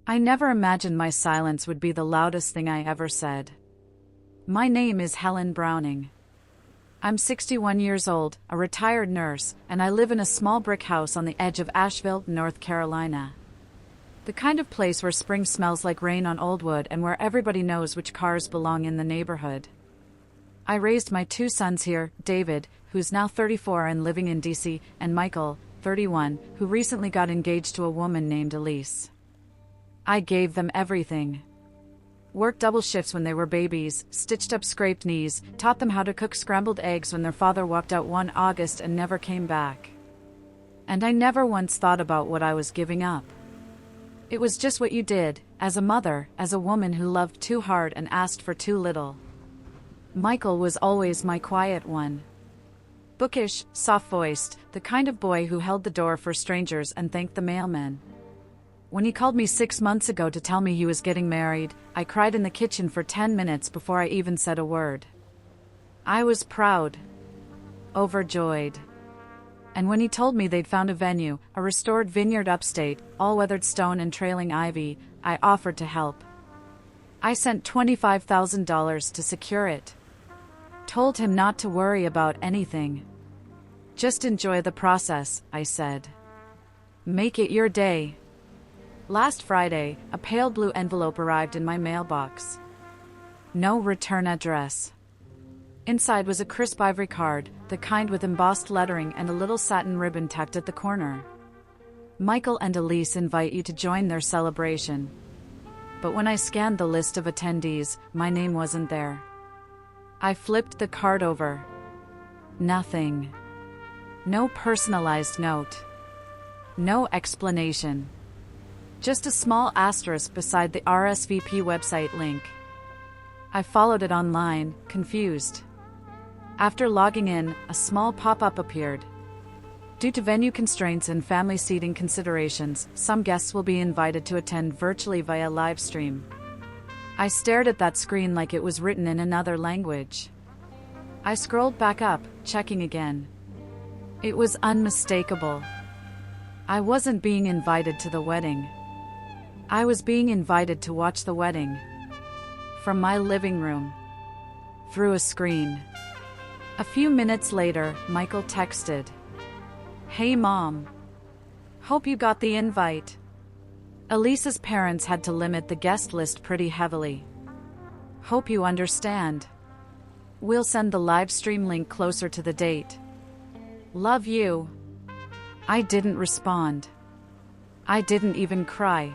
I never imagined my silence would be the loudest thing I ever said. My name is Helen Browning. I'm 61 years old, a retired nurse, and I live in a small brick house on the edge of Asheville, North Carolina. The kind of place where spring smells like rain on old wood and where everybody knows which cars belong in the neighborhood. I raised my two sons here, David, who's now 34 and living in DC, and Michael, 31, who recently got engaged to a woman named Elise. I gave them everything. Worked double shifts when they were babies, stitched up scraped knees, taught them how to cook scrambled eggs when their father walked out one August and never came back. And I never once thought about what I was giving up. It was just what you did, as a mother, as a woman who loved too hard and asked for too little. Michael was always my quiet one. Bookish, soft-voiced, the kind of boy who held the door for strangers and thanked the mailman. When he called me 6 months ago to tell me he was getting married, I cried in the kitchen for 10 minutes before I even said a word. I was proud. Overjoyed. And when he told me they'd found a venue, a restored vineyard upstate, all weathered stone and trailing ivy, I offered to help. I sent $25,000 to secure it. Told him not to worry about anything. Just enjoy the process, I said. Make it your day. Last Friday, a pale blue envelope arrived in my mailbox. No return address. Inside was a crisp ivory card, the kind with embossed lettering and a little satin ribbon tacked at the corner. Michael and Elise invite you to join their celebration. But when I scanned the list of attendees, my name wasn't there. I flipped the card over. Nothing. No personalized note. No explanation. Just a small asterisk beside the RSVP website link. I followed it online, confused. After logging in, a small pop-up appeared. Due to venue constraints and family seating considerations, some guests will be invited to attend virtually via live stream. I stared at that screen like it was written in another language. I scrolled back up, checking again. It was unmistakable. I wasn't being invited to the wedding. I was being invited to watch the wedding. From my living room. Through a screen. A few minutes later, Michael texted. Hey Mom. Hope you got the invite. Elise's parents had to limit the guest list pretty heavily. Hope you understand. We'll send the live stream link closer to the date. Love you. I didn't respond. I didn't even cry.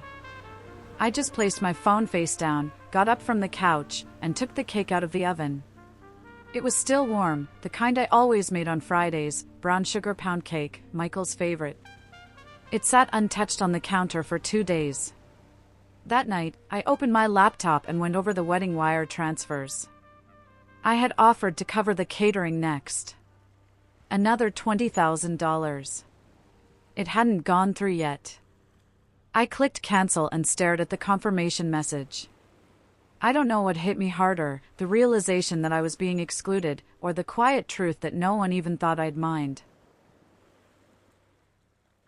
I just placed my phone face down, got up from the couch, and took the cake out of the oven. It was still warm, the kind I always made on Fridays, brown sugar pound cake, Michael's favorite. It sat untouched on the counter for 2 days. That night, I opened my laptop and went over the wedding wire transfers. I had offered to cover the catering next. Another $20,000. It hadn't gone through yet. I clicked cancel and stared at the confirmation message. I don't know what hit me harder, the realization that I was being excluded, or the quiet truth that no one even thought I'd mind.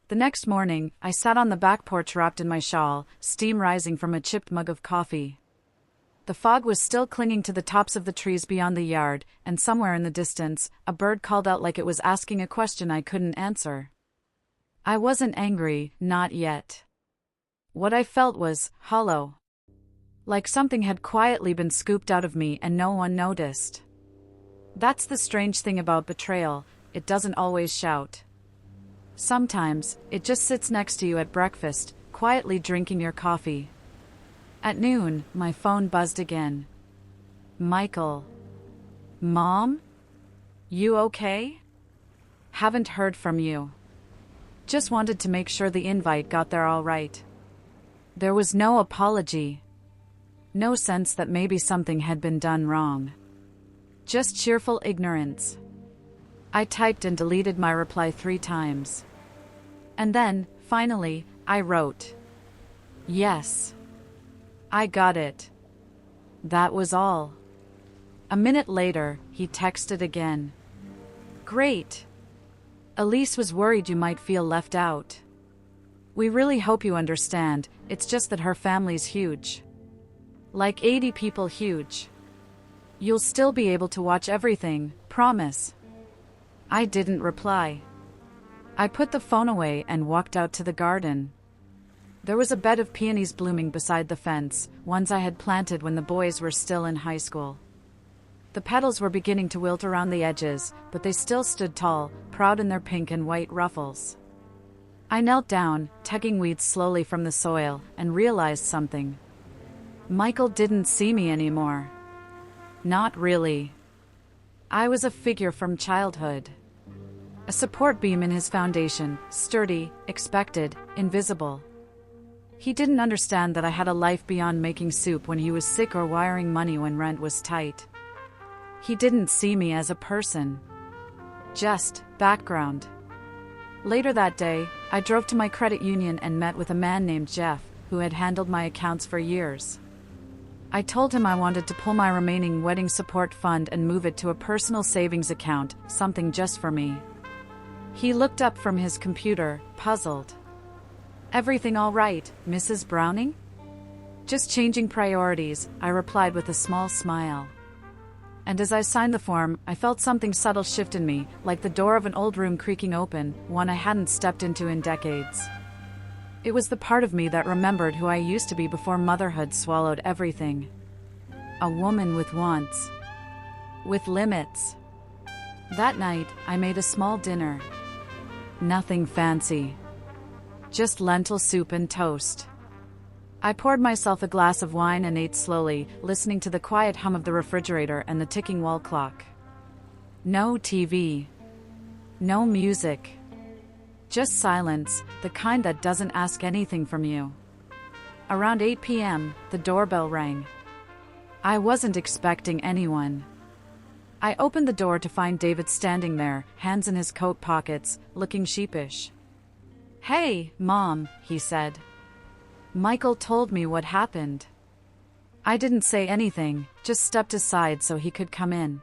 The next morning, I sat on the back porch wrapped in my shawl, steam rising from a chipped mug of coffee. The fog was still clinging to the tops of the trees beyond the yard, and somewhere in the distance, a bird called out like it was asking a question I couldn't answer. I wasn't angry, not yet. What I felt was hollow. Like something had quietly been scooped out of me and no one noticed. That's the strange thing about betrayal, it doesn't always shout. Sometimes, it just sits next to you at breakfast, quietly drinking your coffee. At noon, my phone buzzed again. Michael. Mom? You okay? Haven't heard from you. Just wanted to make sure the invite got there all right. There was no apology. No sense that maybe something had been done wrong. Just cheerful ignorance. I typed and deleted my reply 3 times. And then, finally, I wrote. Yes. I got it. That was all. A minute later, he texted again. Great. Elise was worried you might feel left out. We really hope you understand, it's just that her family's huge. Like 80 people huge. You'll still be able to watch everything, promise. I didn't reply. I put the phone away and walked out to the garden. There was a bed of peonies blooming beside the fence, ones I had planted when the boys were still in high school. The petals were beginning to wilt around the edges, but they still stood tall, proud in their pink and white ruffles. I knelt down, tugging weeds slowly from the soil, and realized something. Michael didn't see me anymore. Not really. I was a figure from childhood. A support beam in his foundation, sturdy, expected, invisible. He didn't understand that I had a life beyond making soup when he was sick or wiring money when rent was tight. He didn't see me as a person. Just background. Later that day, I drove to my credit union and met with a man named Jeff, who had handled my accounts for years. I told him I wanted to pull my remaining wedding support fund and move it to a personal savings account, something just for me. He looked up from his computer, puzzled. "Everything all right, Mrs. Browning?" "Just changing priorities," I replied with a small smile. And as I signed the form, I felt something subtle shift in me, like the door of an old room creaking open, one I hadn't stepped into in decades. It was the part of me that remembered who I used to be before motherhood swallowed everything. A woman with wants. With limits. That night, I made a small dinner. Nothing fancy. Just lentil soup and toast. I poured myself a glass of wine and ate slowly, listening to the quiet hum of the refrigerator and the ticking wall clock. No TV. No music. Just silence, the kind that doesn't ask anything from you. Around 8 p.m., the doorbell rang. I wasn't expecting anyone. I opened the door to find David standing there, hands in his coat pockets, looking sheepish. "Hey, Mom," he said. "Michael told me what happened." I didn't say anything, just stepped aside so he could come in.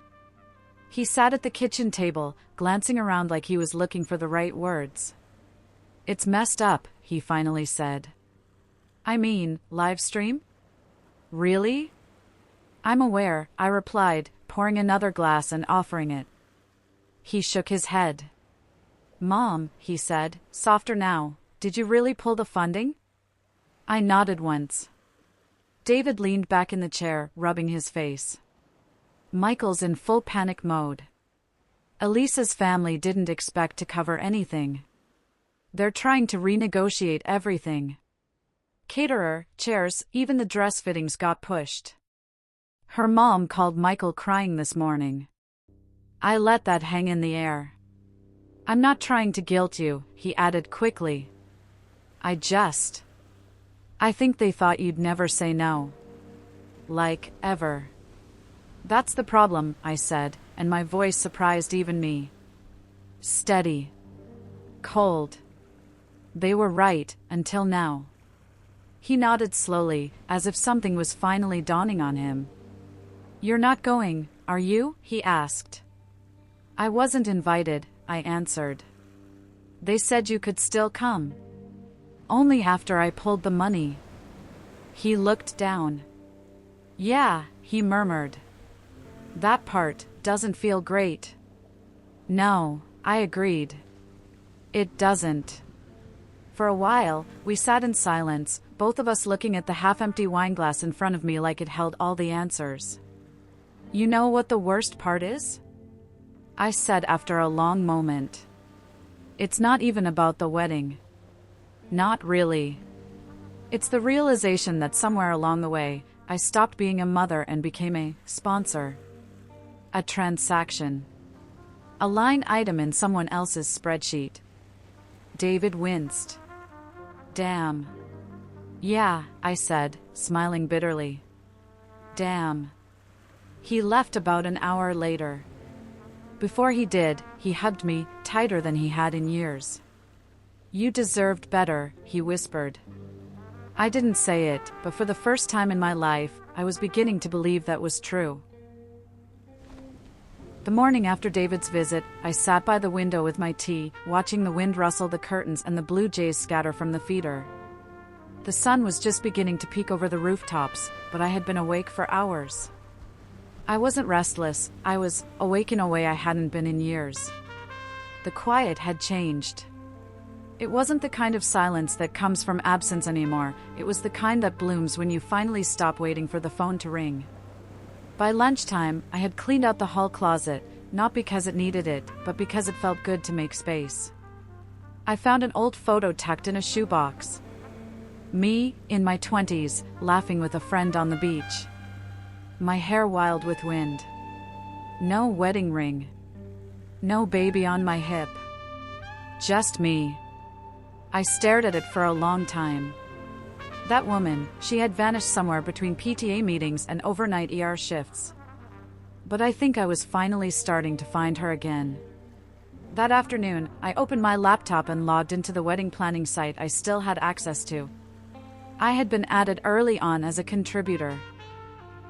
He sat at the kitchen table, glancing around like he was looking for the right words. "It's messed up," he finally said. "I mean, live stream?" "Really?" "I'm aware," I replied, pouring another glass and offering it. He shook his head. "Mom," he said, softer now, "did you really pull the funding?" I nodded once. David leaned back in the chair, rubbing his face. Michael's in full panic mode. Elisa's family didn't expect to cover anything. They're trying to renegotiate everything. Caterer, chairs, even the dress fittings got pushed. Her mom called Michael crying this morning. I let that hang in the air. "I'm not trying to guilt you," he added quickly. I think they thought you'd never say no. Like, ever." "That's the problem," I said, and my voice surprised even me. Steady. Cold. They were right, until now. He nodded slowly, as if something was finally dawning on him. "You're not going, are you?" he asked. "I wasn't invited," I answered. "They said you could still come." "Only after I pulled the money." He looked down. "Yeah," he murmured. "That part doesn't feel great." "No," I agreed. "It doesn't." For a while, we sat in silence, both of us looking at the half-empty wineglass in front of me like it held all the answers. "You know what the worst part is?" I said after a long moment. "It's not even about the wedding." "Not really. It's the realization that somewhere along the way, I stopped being a mother and became a sponsor. A transaction. A line item in someone else's spreadsheet." David winced. "Damn." "Yeah," I said, smiling bitterly. "Damn." He left about an hour later. Before he did, he hugged me, tighter than he had in years. "You deserved better," he whispered. I didn't say it, but for the first time in my life, I was beginning to believe that was true. The morning after David's visit, I sat by the window with my tea, watching the wind rustle the curtains and the blue jays scatter from the feeder. The sun was just beginning to peek over the rooftops, but I had been awake for hours. I wasn't restless, I was awake in a way I hadn't been in years. The quiet had changed. It wasn't the kind of silence that comes from absence anymore, it was the kind that blooms when you finally stop waiting for the phone to ring. By lunchtime, I had cleaned out the hall closet, not because it needed it, but because it felt good to make space. I found an old photo tucked in a shoebox. Me, in my 20s, laughing with a friend on the beach. My hair wild with wind. No wedding ring. No baby on my hip. Just me. I stared at it for a long time. That woman, she had vanished somewhere between PTA meetings and overnight ER shifts. But I think I was finally starting to find her again. That afternoon, I opened my laptop and logged into the wedding planning site I still had access to. I had been added early on as a contributor.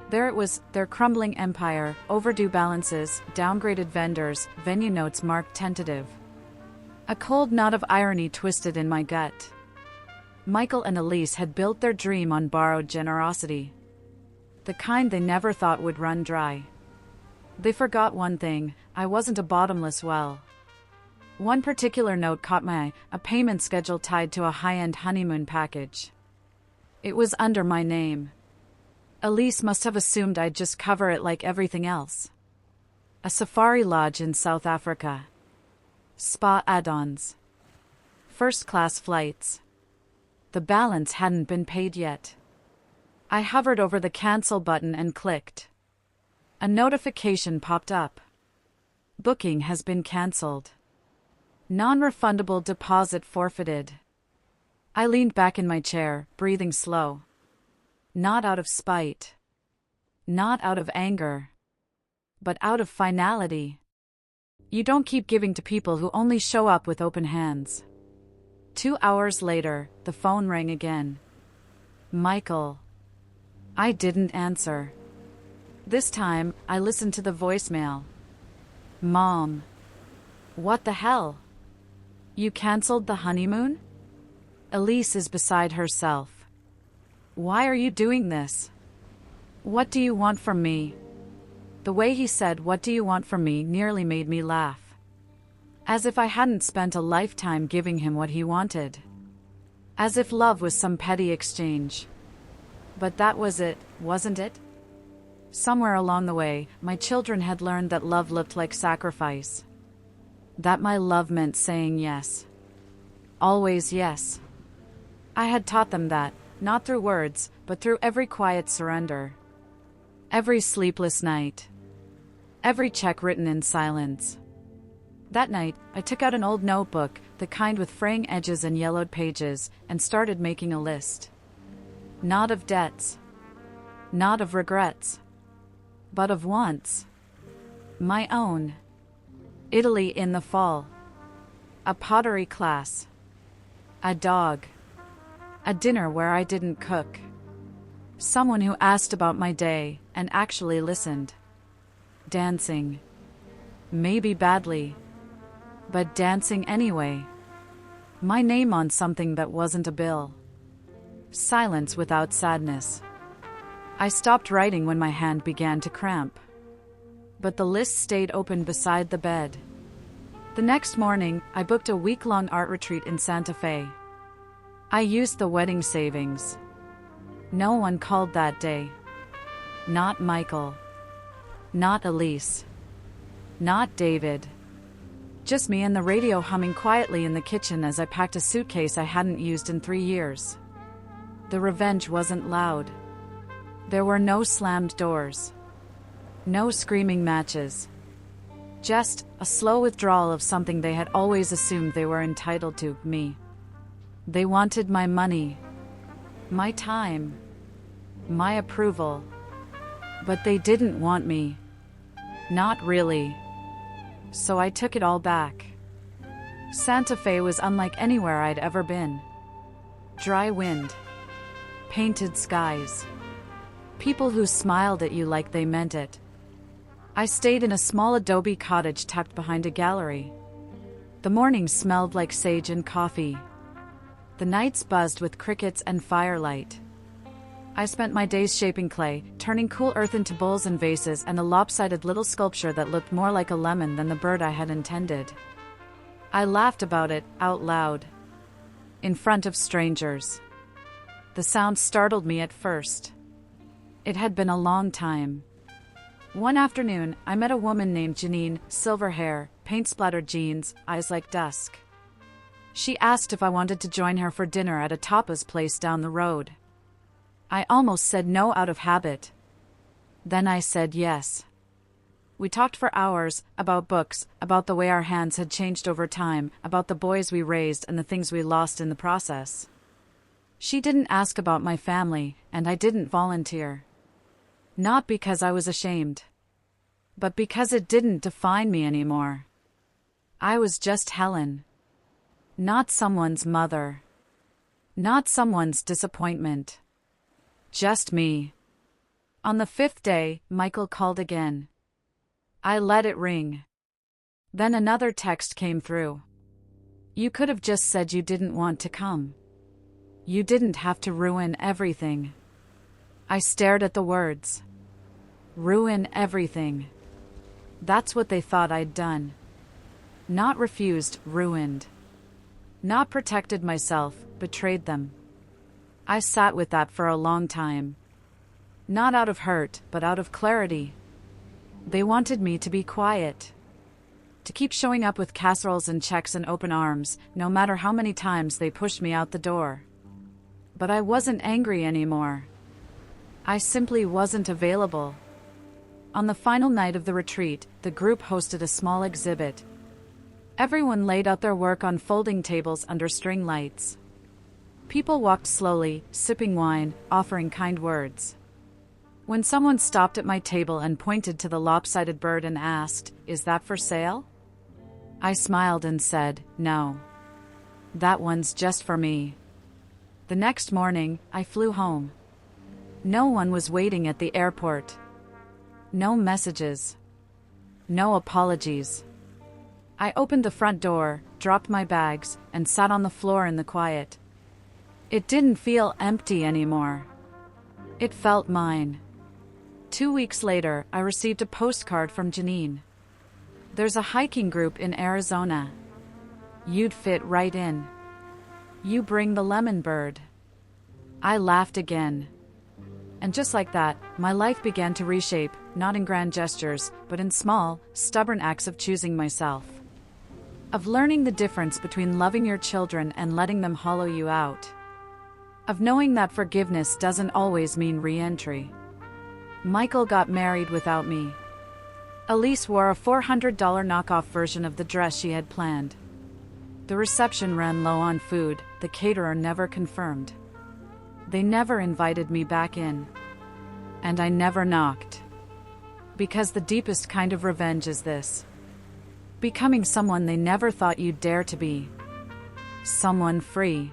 There it was, their crumbling empire, overdue balances, downgraded vendors, venue notes marked tentative. A cold knot of irony twisted in my gut. Michael and Elise had built their dream on borrowed generosity. The kind they never thought would run dry. They forgot one thing, I wasn't a bottomless well. One particular note caught my eye, a payment schedule tied to a high-end honeymoon package. It was under my name. Elise must have assumed I'd just cover it like everything else. A safari lodge in South Africa. Spa add-ons. First-class flights. The balance hadn't been paid yet. I hovered over the cancel button and clicked. A notification popped up. Booking has been cancelled. Non-refundable deposit forfeited. I leaned back in my chair, breathing slow. Not out of spite. Not out of anger. But out of finality. You don't keep giving to people who only show up with open hands. 2 hours later, the phone rang again. Michael. I didn't answer. This time, I listened to the voicemail. Mom. What the hell? You canceled the honeymoon? Elise is beside herself. Why are you doing this? What do you want from me? The way he said, "What do you want from me?" nearly made me laugh. As if I hadn't spent a lifetime giving him what he wanted. As if love was some petty exchange. But that was it, wasn't it? Somewhere along the way, my children had learned that love looked like sacrifice. That my love meant saying yes. Always yes. I had taught them that, not through words, but through every quiet surrender. Every sleepless night. Every check written in silence. That night, I took out an old notebook, the kind with fraying edges and yellowed pages, and started making a list. Not of debts. Not of regrets. But of wants. My own. Italy in the fall. A pottery class. A dog. A dinner where I didn't cook. Someone who asked about my day, and actually listened. Dancing. Maybe badly. But dancing anyway. My name on something that wasn't a bill. Silence without sadness. I stopped writing when my hand began to cramp. But the list stayed open beside the bed. The next morning, I booked a week-long art retreat in Santa Fe. I used the wedding savings. No one called that day. Not Michael. Not Elise. Not David. Just me and the radio humming quietly in the kitchen as I packed a suitcase I hadn't used in 3 years. The revenge wasn't loud. There were no slammed doors. No screaming matches. Just a slow withdrawal of something they had always assumed they were entitled to, me. They wanted my money. My time. My approval. But they didn't want me. Not really. So I took it all back. Santa Fe was unlike anywhere I'd ever been. Dry wind. Painted skies. People who smiled at you like they meant it. I stayed in a small adobe cottage tucked behind a gallery. The mornings smelled like sage and coffee. The nights buzzed with crickets and firelight. I spent my days shaping clay, turning cool earth into bowls and vases, and a lopsided little sculpture that looked more like a lemon than the bird I had intended. I laughed about it, out loud. In front of strangers. The sound startled me at first. It had been a long time. One afternoon, I met a woman named Janine, silver hair, paint-splattered jeans, eyes like dusk. She asked if I wanted to join her for dinner at a tapas place down the road. I almost said no out of habit. Then I said yes. We talked for hours, about books, about the way our hands had changed over time, about the boys we raised and the things we lost in the process. She didn't ask about my family, and I didn't volunteer. Not because I was ashamed, but because it didn't define me anymore. I was just Helen. Not someone's mother. Not someone's disappointment. Just me. On the 5th day, Michael called again. I let it ring. Then another text came through. You could have just said you didn't want to come. You didn't have to ruin everything. I stared at the words. Ruin everything. That's what they thought I'd done. Not refused, ruined. Not protected myself, betrayed them. I sat with that for a long time. Not out of hurt, but out of clarity. They wanted me to be quiet. To keep showing up with casseroles and checks and open arms, no matter how many times they pushed me out the door. But I wasn't angry anymore. I simply wasn't available. On the final night of the retreat, the group hosted a small exhibit. Everyone laid out their work on folding tables under string lights. People walked slowly, sipping wine, offering kind words. When someone stopped at my table and pointed to the lopsided bird and asked, "Is that for sale?" I smiled and said, "No. That one's just for me." The next morning, I flew home. No one was waiting at the airport. No messages. No apologies. I opened the front door, dropped my bags, and sat on the floor in the quiet. It didn't feel empty anymore. It felt mine. 2 weeks later, I received a postcard from Janine. There's a hiking group in Arizona. You'd fit right in. You bring the lemon bird. I laughed again. And just like that, my life began to reshape, not in grand gestures, but in small, stubborn acts of choosing myself. Of learning the difference between loving your children and letting them hollow you out. Of knowing that forgiveness doesn't always mean re-entry. Michael got married without me. Elise wore a $400 knockoff version of the dress she had planned. The reception ran low on food, the caterer never confirmed. They never invited me back in. And I never knocked. Because the deepest kind of revenge is this. Becoming someone they never thought you'd dare to be. Someone free.